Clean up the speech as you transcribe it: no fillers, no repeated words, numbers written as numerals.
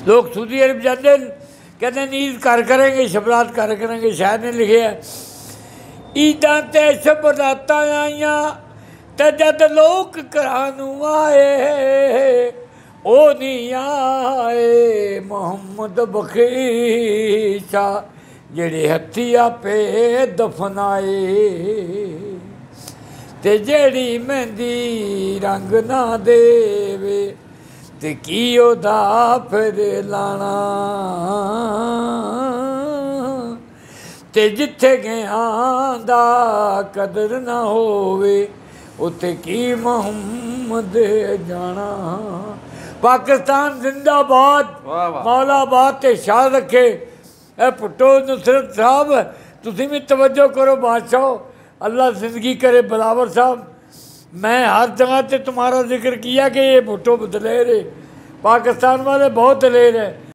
लोग सऊदी अरब जाते कहते ईद घर करेंगे, शबरात घर करेंगे। शायर ने लिखे है ईदा ते शबरात आईया ते जद लोग करानू आए ओ नहीं आए मोहम्मद बखीशा जेड़े हथी आपे दफनाए ते जेड़ी मेहंदी रंग ना देवे ते की ओदा फिर लाना ते जिथे गया दा कदर ना होवे उत्थे की मोहम्मद जाना। पाकिस्तान जिंदाबाद, मौलाबाद ते शाह रखे। ए भुट्टो नुसरत साहब तुसी भी तवज्जो करो बादशाह, अल्लाह जिंदगी करे बलावर साहब। मैं हर जगह पे तुम्हारा जिक्र किया कि ये भुट्टो दलेर है, पाकिस्तान वाले बहुत दलेर है।